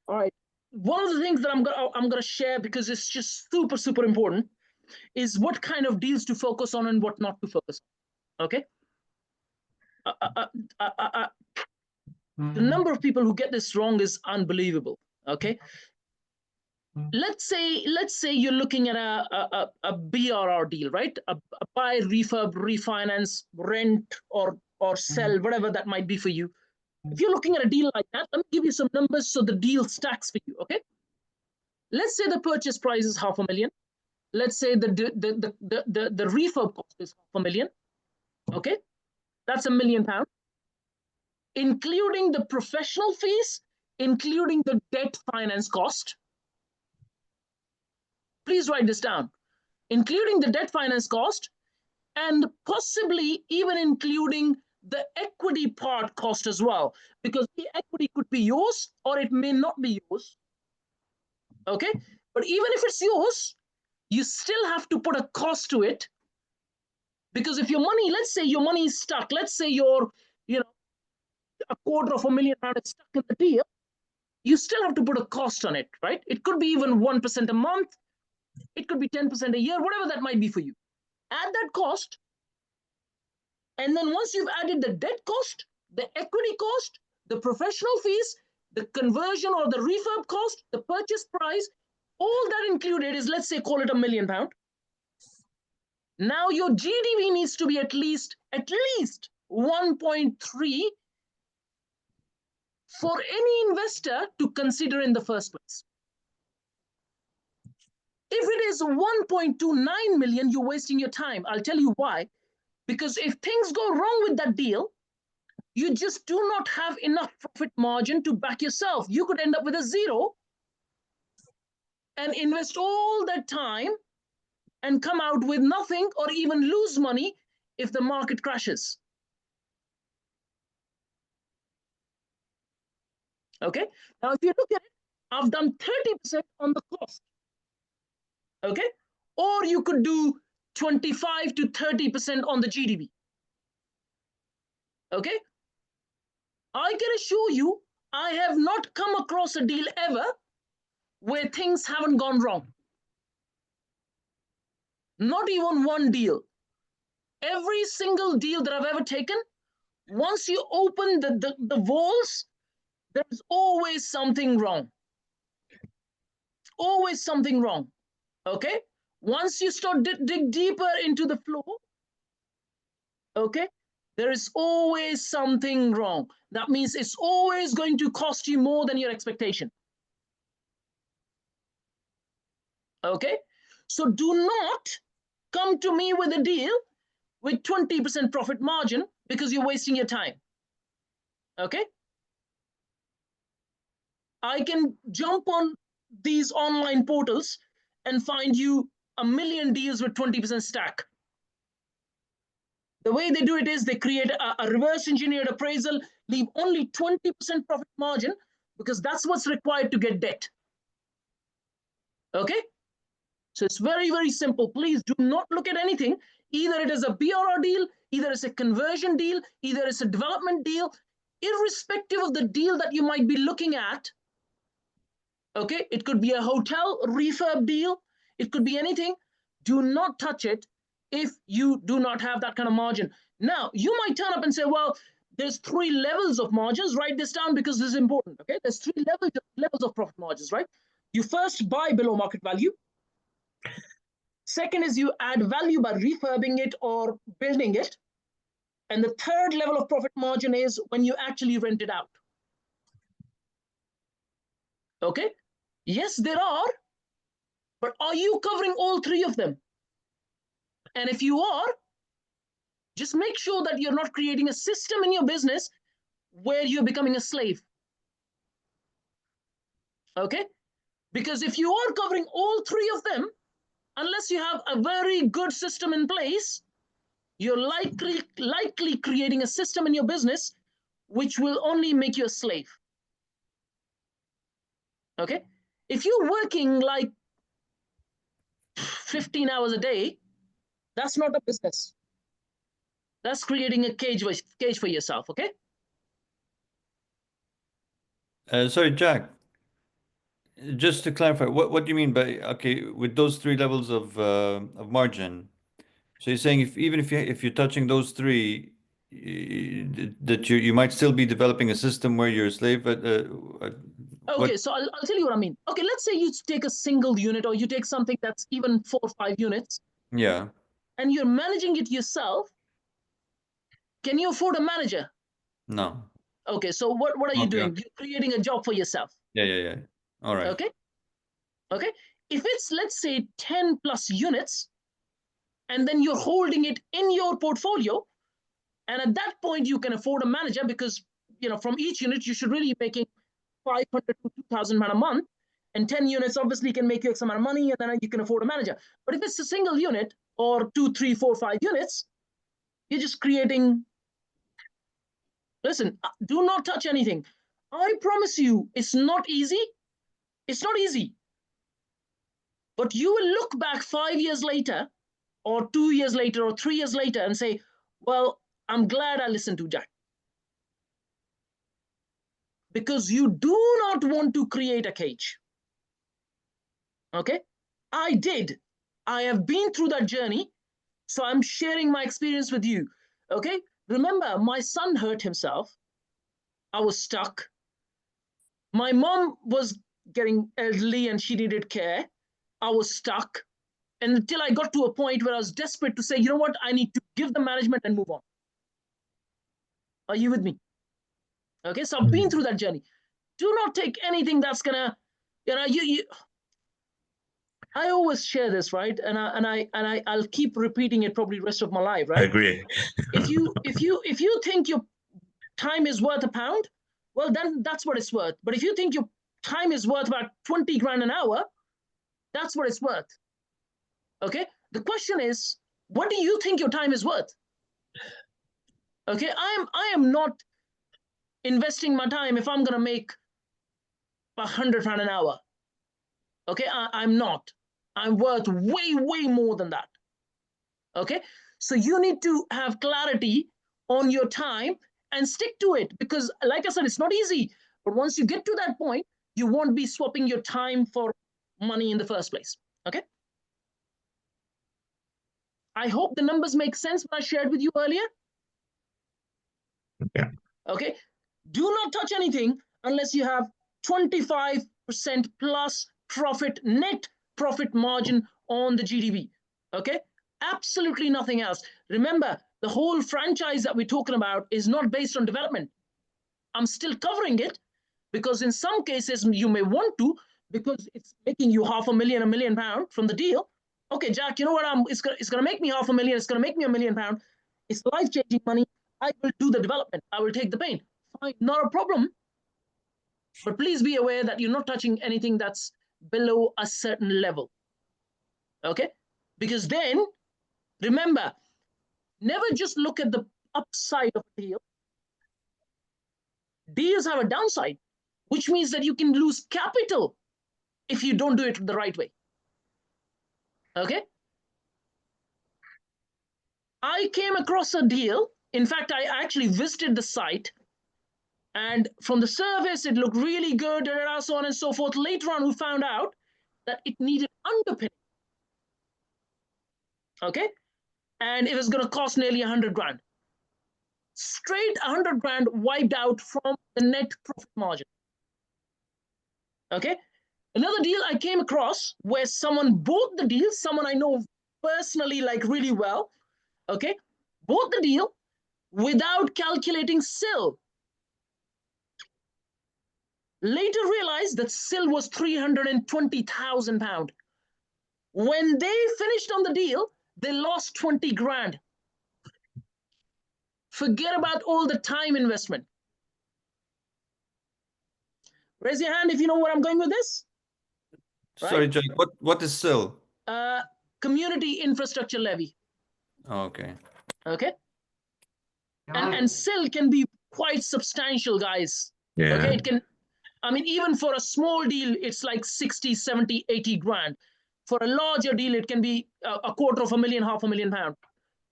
All right. One of the things that I'm gonna share, because it's just super important, is what kind of deals to focus on and what not to focus on. Okay. The number of people who get this wrong is unbelievable. Okay. Let's say you're looking at a BRR deal, right? A buy, refurb, refinance, rent, or sell, whatever that might be for you. If you're looking at a deal like that, let me give you some numbers so the deal stacks for you. Okay. Let's say the purchase price is $500,000. Let's say the refurb cost is $500,000. Okay, that's £1 million, including the professional fees, including the debt finance cost. Please write this down. Including the debt finance cost, and possibly even including the equity part cost as well, because the equity could be yours or it may not be yours. Okay, but even if it's yours, you still have to put a cost to it, because if your money, let's say your money is stuck, let's say you're, £250,000 is stuck in the deal, you still have to put a cost on it, right? It could be even 1% a month, it could be 10% a year, whatever that might be for you. Add that cost, and then once you've added the debt cost, the equity cost, the professional fees, the conversion or the refurb cost, the purchase price, all that included is, let's say, call it £1 million. Now your GDV needs to be at least 1.3 for any investor to consider in the first place. If it is 1.29 million, you're wasting your time. I'll tell you why. Because if things go wrong with that deal, you just do not have enough profit margin to back yourself. You could end up with a zero and invest all that time and come out with nothing, or even lose money if the market crashes. Okay. Now, if you look at it, I've done 30% on the cost. Okay. Or you could do 25 to 30% on the GDP. Okay. I can assure you, I have not come across a deal ever where things haven't gone wrong. Not even one deal. Every single deal that I've ever taken, once you open the walls, there's always something wrong. Always something wrong. Okay? Once you start dig deeper into the floor, okay, there is always something wrong. That means it's always going to cost you more than your expectation. Okay? So do not come to me with a deal with 20% profit margin, because you're wasting your time. Okay? I can jump on these online portals and find you 1 million deals with 20% stack. The way they do it is they create a reverse engineered appraisal, leave only 20% profit margin, because that's what's required to get debt. Okay? So it's very simple. Please do not look at anything. Either it is a BRR deal, either it's a conversion deal, either it's a development deal, irrespective of the deal that you might be looking at. Okay, it could be a hotel refurb deal, it could be anything. Do not touch it if you do not have that kind of margin. Now, you might turn up and say, well, there's 3 levels of margins. Write this down because this is important. Okay, there's 3 levels of profit margins, right? You first buy below market value. Second is you add value by refurbing it or building it. And the third level of profit margin is when you actually rent it out. Okay? Yes, there are, but are you covering all 3 of them? And if you are, just make sure that you're not creating a system in your business where you're becoming a slave. Okay? Because if you are covering all 3 of them, unless you have a very good system in place, you're likely creating a system in your business which will only make you a slave. Okay? If you're working like 15 hours a day, that's not a business. That's creating a cage for yourself, okay? Sorry, Jack. Just to clarify, what do you mean by, okay, with those three levels of margin? So you're saying even if you're touching those three, that you might still be developing a system where you're a slave Okay, so I'll tell you what I mean. Okay, let's say you take a single unit, or you take something that's even 4 or 5 units. Yeah. And you're managing it yourself. Can you afford a manager? No. Okay, so what are you doing? Okay. You're creating a job for yourself. Yeah. All right. Okay. If it's, let's say, 10 plus units, and then you're holding it in your portfolio, and at that point you can afford a manager, because from each unit you should really be making 500 to 2,000 a month, and 10 units obviously can make you X amount of money, and then you can afford a manager. But if it's a single unit, or 2, 3, 4, 5 units, you're just creating. Listen, do not touch anything. I promise you, it's not easy. It's not easy. But you will look back 5 years later, or 2 years later, or 3 years later, and say, well, I'm glad I listened to Jack. Because you do not want to create a cage. Okay? I did. I have been through that journey. So I'm sharing my experience with you. Okay? Remember, my son hurt himself. I was stuck. My mom was getting elderly and she needed care. I was stuck. And until I got to a point where I was desperate to say, you know what, I need to give the management and move on. Are you with me? Okay, so I've been through that journey. Do not take anything that's gonna, I always share this, right? And I'll keep repeating it probably the rest of my life, right? I agree. if you think your time is worth a pound, well, then that's what it's worth. But if you think your time is worth about 20 grand an hour, that's what it's worth. Okay, the question is, what do you think your time is worth? Okay, I am not investing my time if I'm gonna make £100 an hour. Okay, I'm not. I'm worth way more than that. Okay, so you need to have clarity on your time and stick to it, because like I said, it's not easy. But once you get to that point, you won't be swapping your time for money in the first place. Okay, I hope the numbers make sense when I shared with you earlier. Yeah. Okay, do not touch anything unless you have 25% plus net profit margin on the GDP. Okay, absolutely nothing else. Remember, the whole franchise that we're talking about is not based on development. I'm still covering it because in some cases you may want to, because it's making you £500,000, £1 million from the deal. Okay, Jack, you know what? It's going to make me £500,000. It's going to make me £1 million. It's life-changing money. I will do the development. I will take the pain. Fine, not a problem. But please be aware that you're not touching anything that's below a certain level. Okay? Because then, remember, never just look at the upside of a deal. Deals have a downside, which means that you can lose capital if you don't do it the right way. Okay? I came across a deal. In fact, I actually visited the site. And from the surface, it looked really good, so on and so forth. Later on, we found out that it needed underpinning. Okay? And it was going to cost nearly 100 grand. Straight 100 grand wiped out from the net profit margin. Okay? Another deal I came across where someone bought the deal, someone I know personally, like really well, okay, bought the deal without calculating SIL. Later realized that SIL was £320,000. When they finished on the deal, they lost 20 grand. Forget about all the time investment. Raise your hand if you know where I'm going with this. Sorry, Right? Jack, what is SIL? Community infrastructure levy. Oh, okay. Okay. And SIL can be quite substantial, guys. Yeah. Okay, it can, I mean, even for a small deal, it's like 60, 70, 80 grand. For a larger deal, it can be £250,000,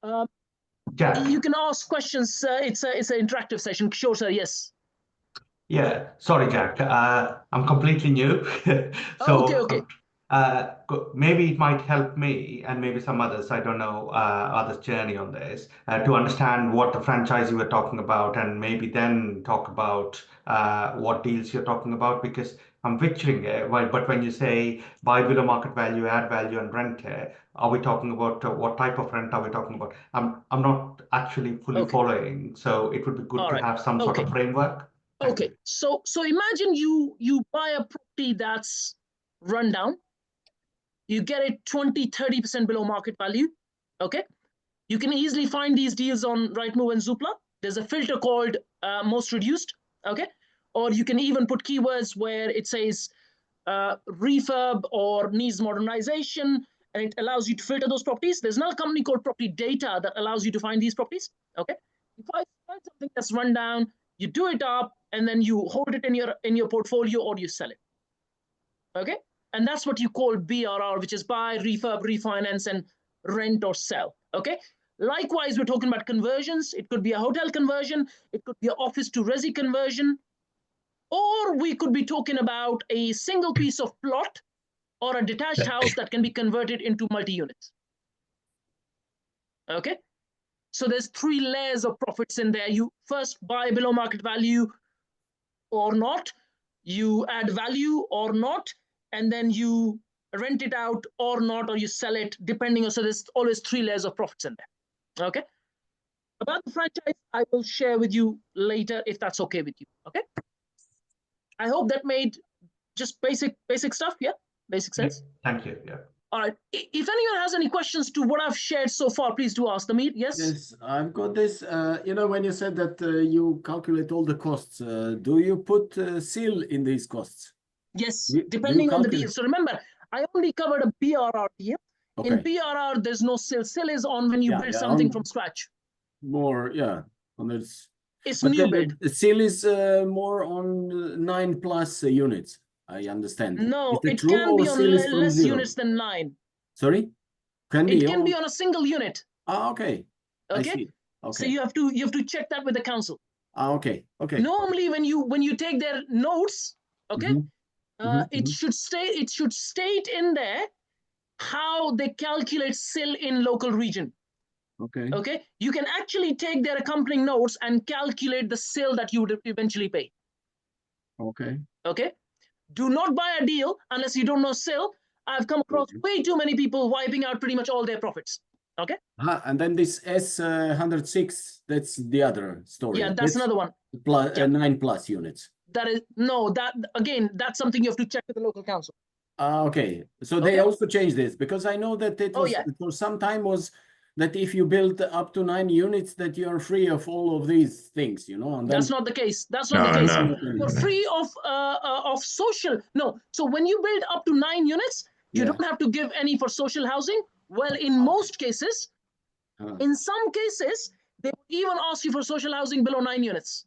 £500,000. You can ask questions. It's an interactive session. Sure, sir. Yes. Yeah, sorry, Jack. I'm completely new. Okay, So okay, maybe it might help me and maybe some others, I don't know, others' journey on this, to understand what the franchise you were talking about and maybe then talk about what deals you're talking about because I'm picturing it. Well, but when you say buy below market value, add value, and rent it, are we talking about what type of rent are we talking about? I'm not actually fully okay. following, so it would be good All to right. have some sort Okay. of framework. Thank Okay. you. So imagine you buy a property that's run down. You get it 20-30% below market value. Okay. You can easily find these deals on Rightmove and Zoopla. There's a filter called most reduced. Okay. Or you can even put keywords where it says refurb or needs modernization, and it allows you to filter those properties. There's another company called Property Data that allows you to find these properties. Okay. If I find something that's run down, you do it up, and then you hold it in your portfolio or you sell it. Okay. And that's what you call BRR, which is buy, refurb, refinance, and rent or sell. Okay. Likewise, we're talking about conversions. It could be a hotel conversion, it could be an office to resi conversion, or we could be talking about a single piece of plot or a detached house that can be converted into multi-units. Okay. So there's 3 layers of profits in there. You first buy below market value or not, you add value or not, and then you rent it out or not, or you sell it, depending on. So there's always 3 layers of profits in there. Okay. About the franchise, I will share with you later if that's okay with you. Okay. I hope that made just basic stuff. Yeah. Basic sense. Thank you. Yeah. All right. If anyone has any questions to what I've shared so far, please do ask them. Yes? Yes, I've got this. When you said that you calculate all the costs, do you put SIL in these costs? Yes, Do you depending on the calculate? deal. So remember, I only covered a BRR deal. In Okay. BRR, there's no SIL. SIL is on when you build something from scratch. More, yeah. On this. It's But new build. the SIL is more on 9+ units, I understand. No, Is it it true can or be on SIL is from less 0? units than 9. Sorry? Can It be. can be on a single unit. Okay. I Okay. see. So Okay. you have to check that with the council. Okay. Okay. Normally, when you take their notes, okay, it should state in there how they calculate SIL in local region. Okay. Okay. You can actually take their accompanying notes and calculate the SIL that you would eventually pay. Okay. Okay. Do not buy a deal unless you don't know SIL. I've come across way too many people wiping out pretty much all their profits. Okay. And then this S106, that's the other story. Yeah, that's another one. Plus, 9+ units. That is that's something you have to check with the local council. Okay. So they also changed this because I know that it was for some time was that if you build up to 9 units that you are free of all of these things, And then, that's not the case. That's not the case. No. You're free of social. No. So when you build up to 9 units, you don't have to give any for social housing. Well, in most cases, in some cases, they even ask you for social housing below 9 units.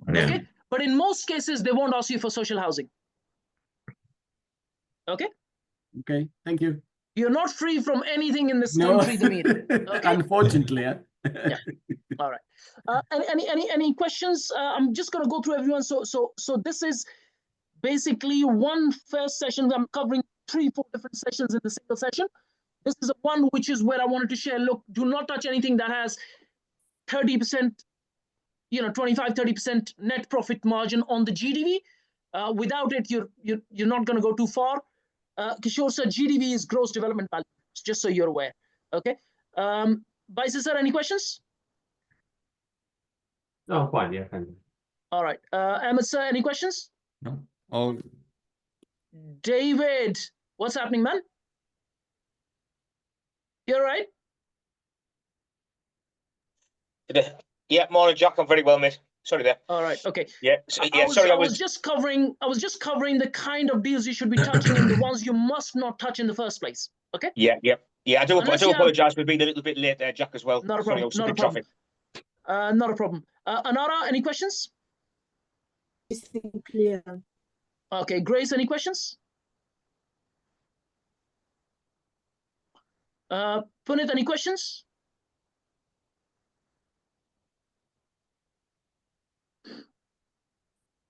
Okay. But in most cases, they won't ask you for social housing. Okay. Okay. Thank you. You're not free from anything in this country, Demir. Okay? Unfortunately. Yeah. All right. Any questions? I'm just going to go through everyone. So this is basically one first session. I'm covering 3-4 different sessions in the single session. This is one which is where I wanted to share. Look, do not touch anything that has 30%, 25-30% net profit margin on the GDV. Without it, you're not going to go too far. Kishore sir, GDV is gross development value, just so you're aware. Okay. Baisa sir, any questions? No, fine. Yeah, thank you. All right. Ahmed sir, any questions? No. Oh, David, what's happening, man? You're right. Yeah, morning, Jack. I'm very well, mate. Sorry there. All right. Okay. Yeah. I was just covering the kind of deals you should be touching and the ones you must not touch in the first place. Okay. Yeah. I do apologize for being a little bit late there, Jack, as well. Not a problem. Sorry, not a problem. Not a problem. Anara, any questions? Clear. Okay. Grace, any questions? Punit, any questions?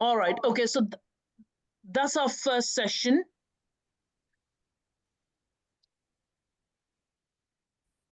All right. Okay. So that's our first session.